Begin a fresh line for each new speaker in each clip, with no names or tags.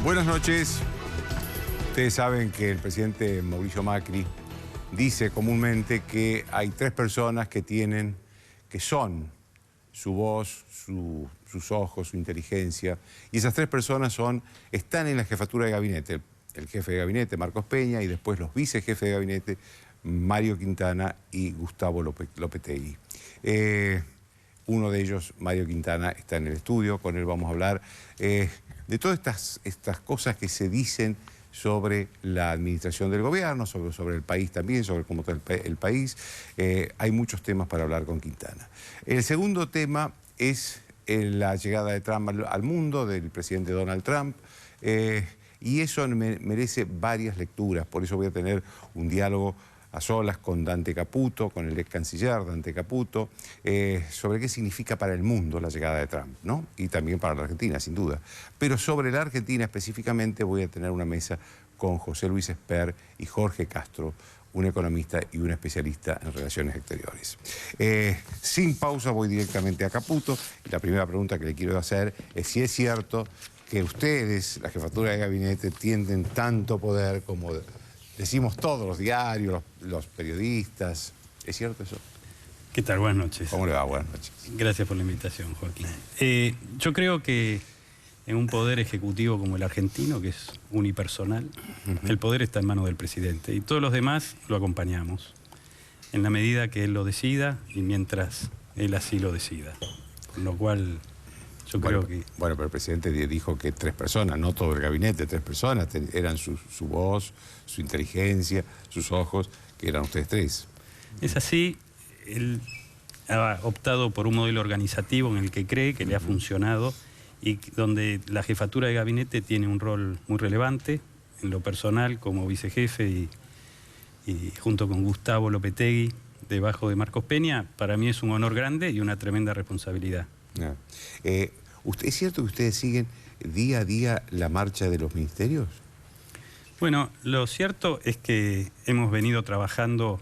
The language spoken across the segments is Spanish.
Buenas noches. Ustedes saben que el presidente Mauricio Macri dice comúnmente que hay tres personas que son su voz, sus ojos, su inteligencia. Y esas tres personas están en la jefatura de gabinete. El jefe de gabinete, Marcos Peña, y después los vicejefes de gabinete, Mario Quintana y Gustavo Lopetegui. Uno de ellos, Mario Quintana, está en el estudio. Con él vamos a hablar de todas estas cosas que se dicen sobre la administración del gobierno, sobre el país también, sobre cómo está el país. Hay muchos temas para hablar con Quintana. El segundo tema es la llegada de Trump al mundo, del presidente Donald Trump, y eso merece varias lecturas. Por eso voy a tener un diálogo a solas con Dante Caputo, con el ex canciller Dante Caputo, sobre qué significa para el mundo la llegada de Trump, ¿no? Y también para la Argentina, sin duda. Pero sobre la Argentina específicamente voy a tener una mesa con José Luis Esper y Jorge Castro, un economista y un especialista en relaciones exteriores. Sin pausa voy directamente a Caputo. Y la primera pregunta que le quiero hacer es si es cierto que ustedes, la jefatura de gabinete, tienen tanto poder como decimos todos los diarios, los periodistas. ¿Es cierto eso?
¿Qué tal? Buenas noches.
¿Cómo le va? Buenas noches.
Gracias por la invitación, Joaquín. Yo creo que en un poder ejecutivo como el argentino, que es unipersonal, el poder está en manos del presidente y todos los demás lo acompañamos en la medida que él lo decida y mientras él así lo decida. Con lo cual yo creo que...
Bueno, pero el presidente dijo que tres personas, no todo el gabinete, tres personas eran su voz, su inteligencia, sus ojos, que eran ustedes tres.
Es así. Él ha optado por un modelo organizativo en el que cree que le ha funcionado y donde la jefatura de gabinete tiene un rol muy relevante en lo personal como vicejefe y junto con Gustavo Lopetegui debajo de Marcos Peña. Para mí es un honor grande y una tremenda responsabilidad.
¿Es cierto que ustedes siguen día a día la marcha de los ministerios?
Bueno, lo cierto es que hemos venido trabajando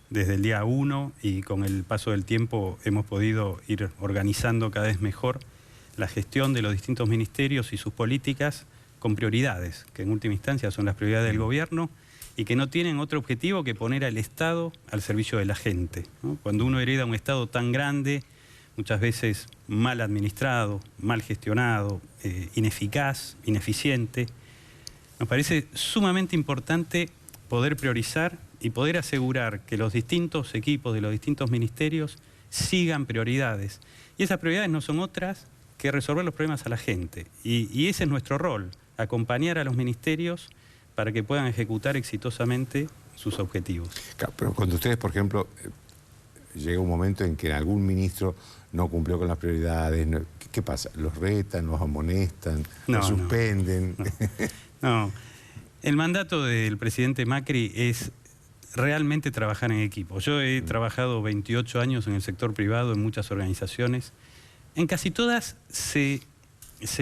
desde el día 1 y con el paso del tiempo hemos podido ir organizando cada vez mejor la gestión de los distintos ministerios y sus políticas con prioridades, que en última instancia son las prioridades del gobierno y que no tienen otro objetivo que poner al Estado al servicio de la gente, ¿no? Cuando uno hereda un Estado tan grande, muchas veces mal administrado, mal gestionado, ineficaz, ineficiente, nos parece sumamente importante poder priorizar y poder asegurar que los distintos equipos de los distintos ministerios sigan prioridades. Y esas prioridades no son otras que resolver los problemas a la gente. Y ese es nuestro rol, acompañar a los ministerios para que puedan ejecutar exitosamente sus objetivos.
Claro, pero cuando ustedes, por ejemplo, llega un momento en que algún ministro no cumplió con las prioridades, ¿qué pasa? ¿Los retan, los amonestan, los suspenden?
No, el mandato del presidente Macri es realmente trabajar en equipo. Yo he trabajado 28 años en el sector privado, en muchas organizaciones. En casi todas se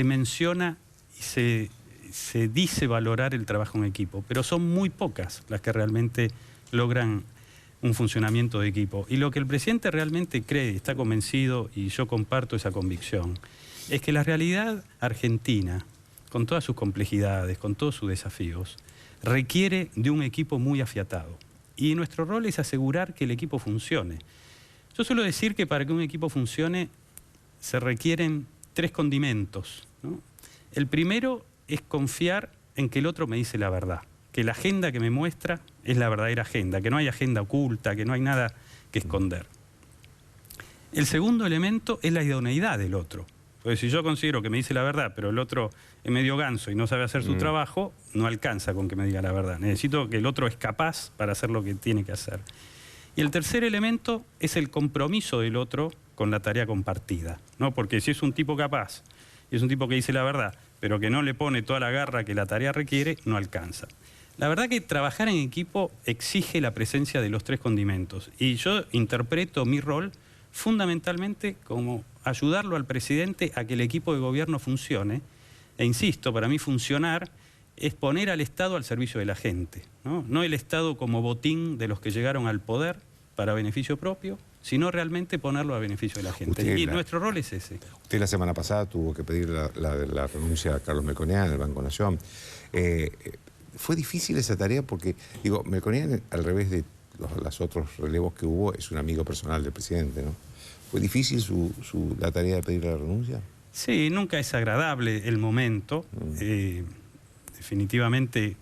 menciona y se dice valorar el trabajo en equipo, pero son muy pocas las que realmente logran un funcionamiento de equipo. Y lo que el presidente realmente cree, está convencido, y yo comparto esa convicción, es que la realidad argentina, con todas sus complejidades, con todos sus desafíos, requiere de un equipo muy afiatado. Y nuestro rol es asegurar que el equipo funcione. Yo suelo decir que para que un equipo funcione se requieren tres condimentos, ¿no? El primero es confiar en que el otro me dice la verdad, que la agenda que me muestra es la verdadera agenda, que no hay agenda oculta, que no hay nada que esconder. El segundo elemento es la idoneidad del otro. Porque si yo considero que me dice la verdad, pero el otro es medio ganso y no sabe hacer su trabajo, no alcanza con que me diga la verdad. Necesito que el otro es capaz para hacer lo que tiene que hacer. Y el tercer elemento es el compromiso del otro con la tarea compartida, ¿no? Porque si es un tipo capaz y es un tipo que dice la verdad, pero que no le pone toda la garra que la tarea requiere, no alcanza. La verdad que trabajar en equipo exige la presencia de los tres condimentos. Y yo interpreto mi rol fundamentalmente como ayudarlo al presidente a que el equipo de gobierno funcione. E insisto, para mí funcionar es poner al Estado al servicio de la gente, ¿no? No el Estado como botín de los que llegaron al poder para beneficio propio, sino realmente ponerlo a beneficio de la gente. Y nuestro rol es ese.
Usted la semana pasada tuvo que pedir la renuncia a Carlos Melconian, del Banco Nación. ¿Fue difícil esa tarea? Porque, digo, Melconian, al revés de los otros relevos que hubo, es un amigo personal del presidente, ¿no? ¿Fue difícil la tarea de pedir la renuncia?
Sí, nunca es agradable el momento. Definitivamente,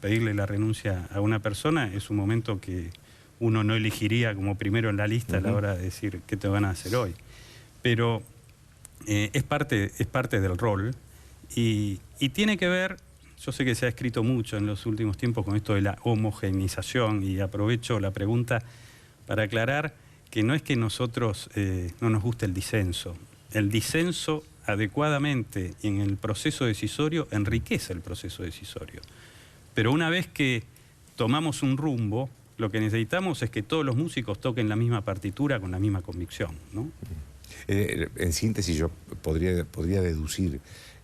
pedirle la renuncia a una persona es un momento que uno no elegiría como primero en la lista a la hora de decir qué te van a hacer hoy. Pero es parte del rol y tiene que ver, yo sé que se ha escrito mucho en los últimos tiempos con esto de la homogeneización, y aprovecho la pregunta para aclarar que no es que nosotros no nos guste el disenso. El disenso adecuadamente y en el proceso decisorio enriquece el proceso decisorio. Pero una vez que tomamos un rumbo, lo que necesitamos es que todos los músicos toquen la misma partitura con la misma convicción, ¿no?
En síntesis, yo podría deducir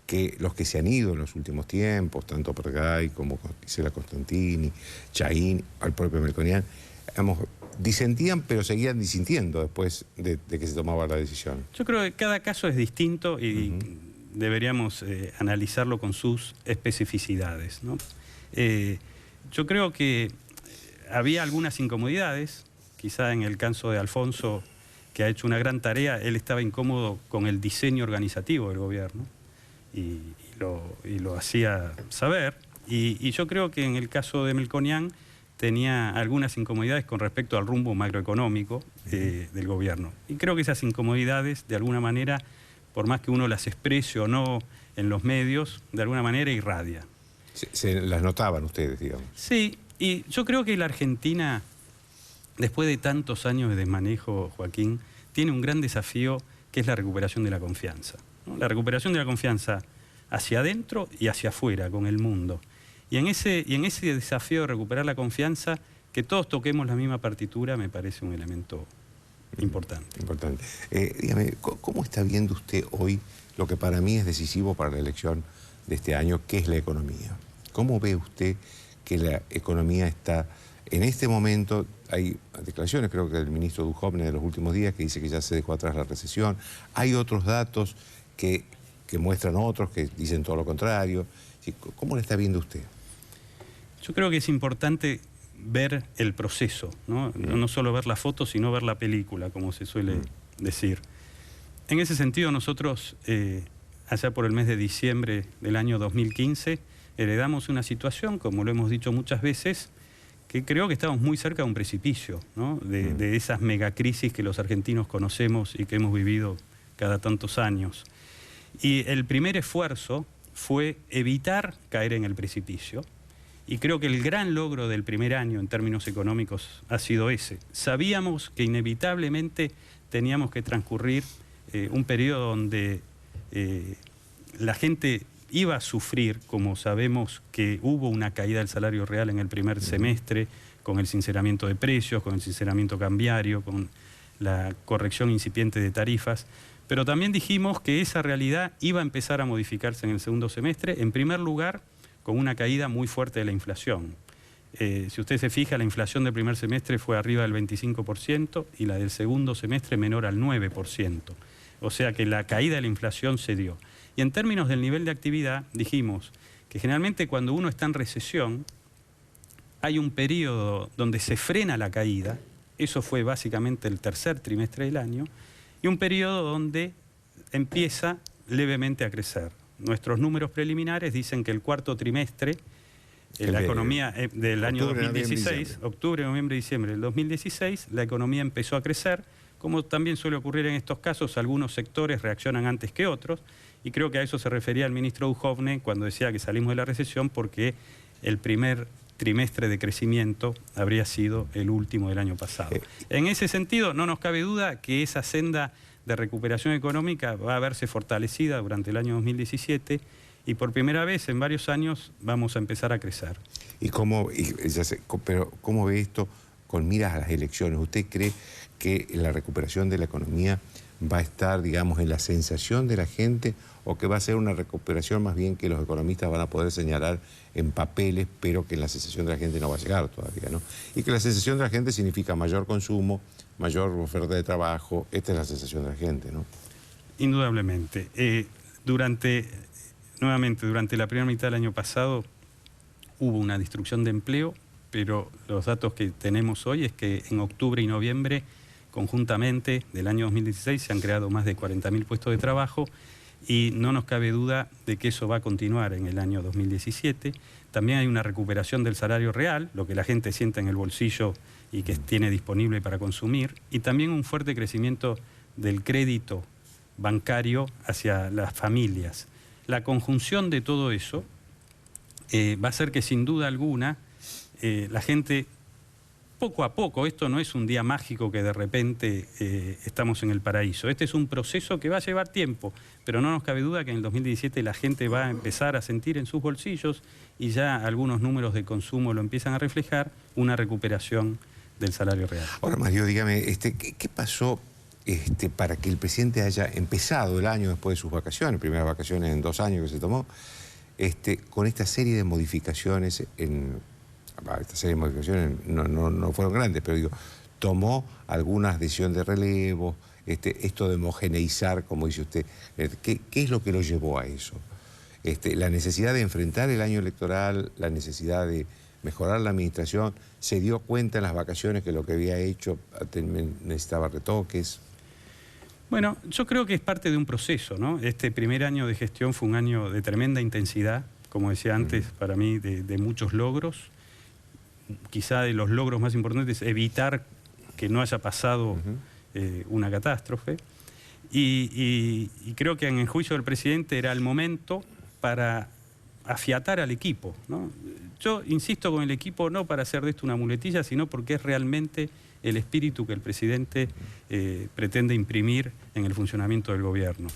que los que se han ido en los últimos tiempos, tanto Pergay como Gisela Constantini, Chaín, al propio Melconian, disentían, pero seguían disintiendo después de que se tomaba la decisión.
Yo creo que cada caso es distinto y deberíamos analizarlo con sus especificidades, ¿no? Yo creo que había algunas incomodidades, quizá en el caso de Alfonso, que ha hecho una gran tarea. Él estaba incómodo con el diseño organizativo del gobierno y lo hacía saber. Y yo creo que en el caso de Melconian tenía algunas incomodidades con respecto al rumbo macroeconómico del gobierno. Y creo que esas incomodidades, de alguna manera, por más que uno las exprese o no en los medios, de alguna manera irradia.
Se las notaban ustedes, digamos.
Sí, y yo creo que la Argentina, después de tantos años de desmanejo, Joaquín, tiene un gran desafío que es la recuperación de la confianza, ¿no? La recuperación de la confianza hacia adentro y hacia afuera, con el mundo. Y en ese desafío de recuperar la confianza, que todos toquemos la misma partitura, me parece un elemento importante.
Importante. Dígame, ¿cómo está viendo usted hoy lo que para mí es decisivo para la elección de este año, que es la economía? ¿Cómo ve usted que la economía está en este momento? Hay declaraciones, creo que del ministro Duhovne de los últimos días, que dice que ya se dejó atrás la recesión. Hay otros datos que muestran otros, que dicen todo lo contrario. ¿Cómo la está viendo usted?
Yo creo que es importante ver el proceso, ¿no? No solo ver la foto, sino ver la película, como se suele decir. En ese sentido, nosotros, allá por el mes de diciembre del año 2015, heredamos una situación, como lo hemos dicho muchas veces, que creo que estamos muy cerca de un precipicio, ¿no? De esas megacrisis que los argentinos conocemos y que hemos vivido cada tantos años. Y el primer esfuerzo fue evitar caer en el precipicio. Y creo que el gran logro del primer año en términos económicos ha sido ese. Sabíamos que inevitablemente teníamos que transcurrir un periodo donde la gente iba a sufrir, como sabemos que hubo una caída del salario real en el primer semestre, con el sinceramiento de precios, con el sinceramiento cambiario, con la corrección incipiente de tarifas. Pero también dijimos que esa realidad iba a empezar a modificarse en el segundo semestre, en primer lugar, con una caída muy fuerte de la inflación. Si usted se fija, la inflación del primer semestre fue arriba del 25% y la del segundo semestre menor al 9%. O sea que la caída de la inflación se dio. Y en términos del nivel de actividad, dijimos que generalmente cuando uno está en recesión, hay un periodo donde se frena la caída, eso fue básicamente el tercer trimestre del año, y un periodo donde empieza levemente a crecer. Nuestros números preliminares dicen que el cuarto trimestre, la economía del año 2016, octubre, noviembre, diciembre del 2016, la economía empezó a crecer. Como también suele ocurrir en estos casos, algunos sectores reaccionan antes que otros, y creo que a eso se refería el ministro Duhovne cuando decía que salimos de la recesión porque el primer trimestre de crecimiento habría sido el último del año pasado. En ese sentido, no nos cabe duda que esa senda de recuperación económica va a verse fortalecida durante el año 2017 y por primera vez en varios años vamos a empezar a crecer.
Pero ¿cómo ve esto con miras a las elecciones? ¿Usted cree que la recuperación de la economía va a estar, digamos, en la sensación de la gente, o que va a ser una recuperación más bien que los economistas van a poder señalar en papeles, pero que en la sensación de la gente no va a llegar todavía, ¿no? Y que la sensación de la gente significa mayor consumo, mayor oferta de trabajo. Esta es la sensación de la gente, ¿no?
Indudablemente. Nuevamente, durante la primera mitad del año pasado hubo una destrucción de empleo, pero los datos que tenemos hoy es que en octubre y noviembre, conjuntamente del año 2016, se han creado más de 40.000 puestos de trabajo y no nos cabe duda de que eso va a continuar en el año 2017. También hay una recuperación del salario real, lo que la gente siente en el bolsillo y que tiene disponible para consumir, y también un fuerte crecimiento del crédito bancario hacia las familias. La conjunción de todo eso va a hacer que sin duda alguna la gente, poco a poco, esto no es un día mágico que de repente estamos en el paraíso. Este es un proceso que va a llevar tiempo, pero no nos cabe duda que en el 2017 la gente va a empezar a sentir en sus bolsillos, y ya algunos números de consumo lo empiezan a reflejar, una recuperación del salario real.
Ahora, Mario, dígame, ¿qué pasó para que el presidente haya empezado el año después de sus vacaciones, primeras vacaciones en 2 años que se tomó, con esta serie de modificaciones esta serie de modificaciones no fueron grandes, pero digo, tomó algunas decisiones de relevo, esto de homogeneizar, como dice usted, ¿qué es lo que lo llevó a eso? La necesidad de enfrentar el año electoral, la necesidad de mejorar la administración, se dio cuenta en las vacaciones que lo que había hecho necesitaba retoques.
Bueno, yo creo que es parte de un proceso, ¿no? Este primer año de gestión fue un año de tremenda intensidad, como decía antes, para mí, de muchos logros. Quizá de los logros más importantes es evitar que no haya pasado una catástrofe. Y creo que en el juicio del presidente era el momento para afiatar al equipo, ¿no? Yo insisto con el equipo no para hacer de esto una muletilla, sino porque es realmente el espíritu que el presidente pretende imprimir en el funcionamiento del gobierno.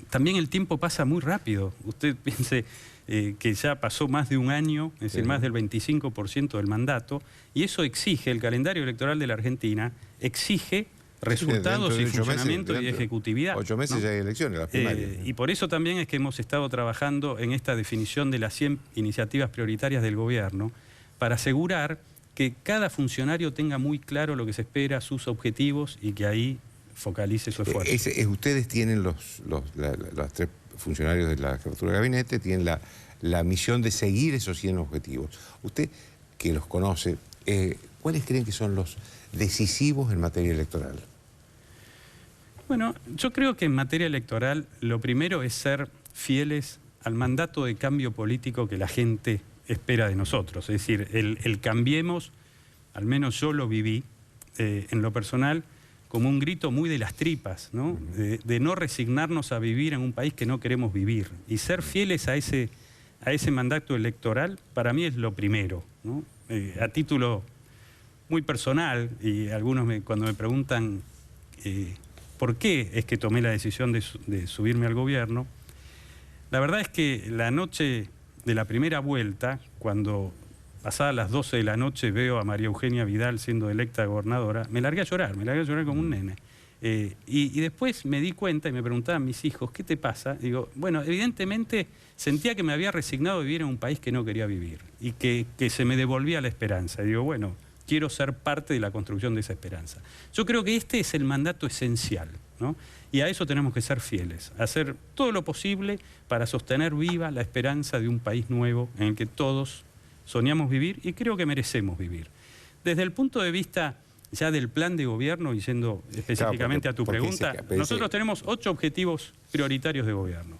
También el tiempo pasa muy rápido. Usted piense que ya pasó más de un año, es decir, más del 25% del mandato, y eso exige, el calendario electoral de la Argentina exige resultados y funcionamiento y ejecutividad.
8 meses, ¿no? Ya hay elecciones, las primarias.
Y por eso también es que hemos estado trabajando en esta definición de las 100 iniciativas prioritarias del gobierno, para asegurar que cada funcionario tenga muy claro lo que se espera, sus objetivos, y que ahí focalice su esfuerzo.
Ustedes tienen los 3 funcionarios de la jefatura de gabinete, tienen la misión de seguir esos 100 objetivos. Usted, que los conoce, ¿cuáles creen que son los decisivos en materia electoral?
Bueno, yo creo que en materia electoral lo primero es ser fieles al mandato de cambio político que la gente espera de nosotros. Es decir, el cambiemos, al menos yo lo viví en lo personal, como un grito muy de las tripas, ¿no? De no resignarnos a vivir en un país que no queremos vivir. Y ser fieles a ese mandato electoral, para mí es lo primero, ¿no? A título muy personal, y algunos cuando me preguntan por qué es que tomé la decisión de subirme al gobierno, la verdad es que la noche de la primera vuelta, cuando pasadas las 12 de la noche veo a María Eugenia Vidal siendo electa gobernadora, me largué a llorar como un nene. Y después me di cuenta y me preguntaban mis hijos, ¿qué te pasa? Digo, bueno, evidentemente sentía que me había resignado a vivir en un país que no quería vivir y que se me devolvía la esperanza. Y digo, bueno, quiero ser parte de la construcción de esa esperanza. Yo creo que este es el mandato esencial, ¿no? Y a eso tenemos que ser fieles, hacer todo lo posible para sostener viva la esperanza de un país nuevo en el que todos soñamos vivir y creo que merecemos vivir. Desde el punto de vista ya del plan de gobierno, y yendo específicamente a tu pregunta, nosotros tenemos 8 objetivos prioritarios de gobierno.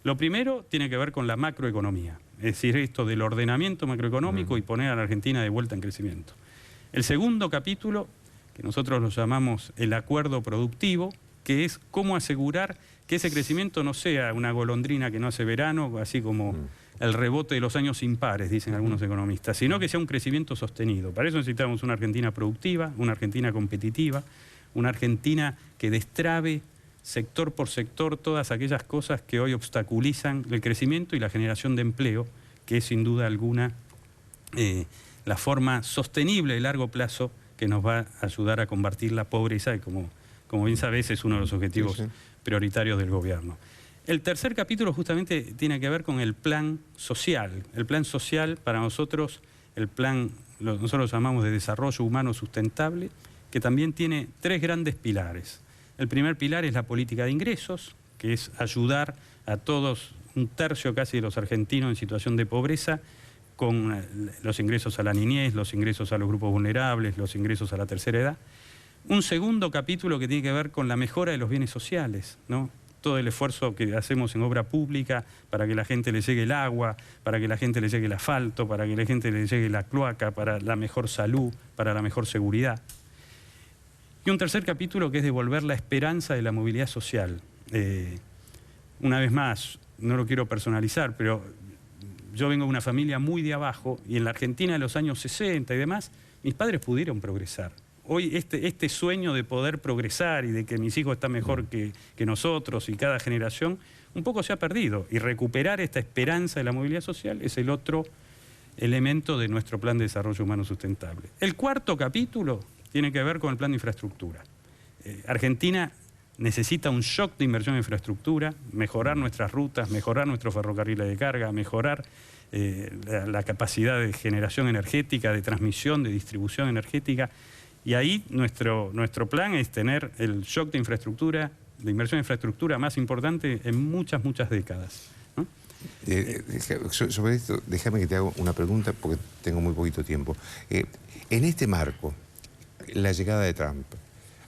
Lo primero tiene que ver con la macroeconomía, es decir, esto del ordenamiento macroeconómico y poner a la Argentina de vuelta en crecimiento. El segundo capítulo, que nosotros lo llamamos el acuerdo productivo, que es cómo asegurar que ese crecimiento no sea una golondrina que no hace verano, así como el rebote de los años impares, dicen algunos economistas, sino que sea un crecimiento sostenido. Para eso necesitamos una Argentina productiva, una Argentina competitiva, una Argentina que destrabe sector por sector todas aquellas cosas que hoy obstaculizan el crecimiento y la generación de empleo, que es sin duda alguna la forma sostenible de largo plazo que nos va a ayudar a combatir la pobreza, y como como bien sabés, es uno de los objetivos
Sí.
prioritarios del gobierno. El tercer capítulo justamente tiene que ver con el plan social. El plan social, para nosotros, nosotros lo llamamos de desarrollo humano sustentable, que también tiene 3 grandes pilares. El primer pilar es la política de ingresos, que es ayudar a todos, 1/3 casi de los argentinos en situación de pobreza, con los ingresos a la niñez, los ingresos a los grupos vulnerables, los ingresos a la tercera edad. Un segundo capítulo que tiene que ver con la mejora de los bienes sociales, ¿no? Todo el esfuerzo que hacemos en obra pública para que la gente le llegue el agua, para que la gente le llegue el asfalto, para que la gente le llegue la cloaca, para la mejor salud, para la mejor seguridad. Y un tercer capítulo que es devolver la esperanza de la movilidad social. Una vez más, no lo quiero personalizar, pero yo vengo de una familia muy de abajo y en la Argentina de los años 60 y demás, mis padres pudieron progresar. Hoy este sueño de poder progresar y de que mis hijos están mejor que nosotros y cada generación, un poco se ha perdido. Y recuperar esta esperanza de la movilidad social es el otro elemento de nuestro Plan de Desarrollo Humano Sustentable. El cuarto capítulo tiene que ver con el plan de infraestructura. Argentina necesita un shock de inversión en infraestructura, mejorar nuestras rutas, mejorar nuestros ferrocarriles de carga, mejorar la capacidad de generación energética, de transmisión, de distribución energética. Y ahí nuestro plan es tener el shock de infraestructura, de inversión en infraestructura más importante en muchas décadas, ¿no?
Sobre esto, déjame que te haga una pregunta porque tengo muy poquito tiempo. En este marco, la llegada de Trump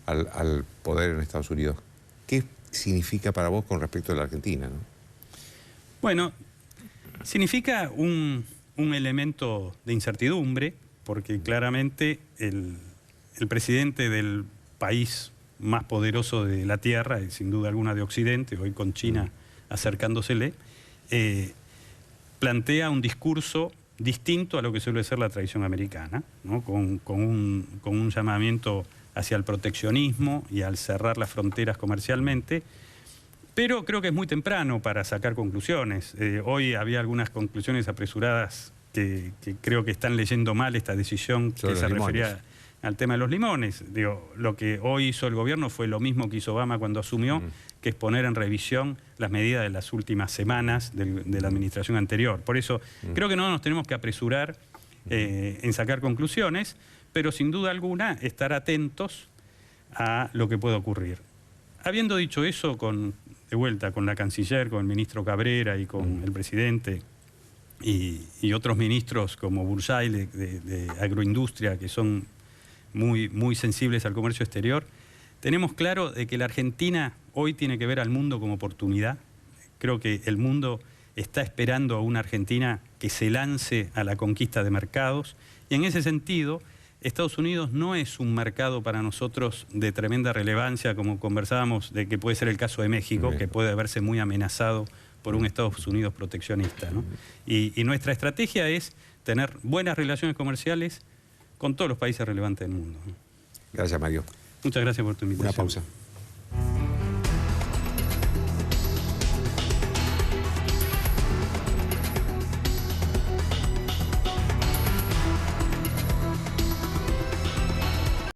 al poder en Estados Unidos, ¿qué significa para vos con respecto a la Argentina, ¿no?
Bueno, significa un elemento de incertidumbre, porque claramente el presidente del país más poderoso de la Tierra, y sin duda alguna de Occidente, hoy con China acercándosele, plantea un discurso distinto a lo que suele ser la tradición americana, ¿no? con un llamamiento hacia el proteccionismo y al cerrar las fronteras comercialmente, pero creo que es muy temprano para sacar conclusiones. Hoy había algunas conclusiones apresuradas que creo que están leyendo mal esta decisión que se refería al tema de los limones. Digo, lo que hoy hizo el gobierno fue lo mismo que hizo Obama cuando asumió, que es poner en revisión las medidas de las últimas semanas de la administración anterior. Por eso creo que no nos tenemos que apresurar en sacar conclusiones, pero sin duda alguna estar atentos a lo que pueda ocurrir. Habiendo dicho eso, de vuelta con la canciller, con el ministro Cabrera y con el presidente y otros ministros como Burjay de Agroindustria, que son muy sensibles al comercio exterior, tenemos claro de que la Argentina hoy tiene que ver al mundo como oportunidad. Creo que el mundo está esperando a una Argentina que se lance a la conquista de mercados, y en ese sentido Estados Unidos no es un mercado para nosotros de tremenda relevancia, como conversábamos, de que puede ser el caso de México, que puede verse muy amenazado por un Estados Unidos proteccionista, ¿no? Y nuestra estrategia es tener buenas relaciones comerciales con todos los países relevantes del mundo.
Gracias, Mario.
Muchas gracias por tu invitación.
Una pausa.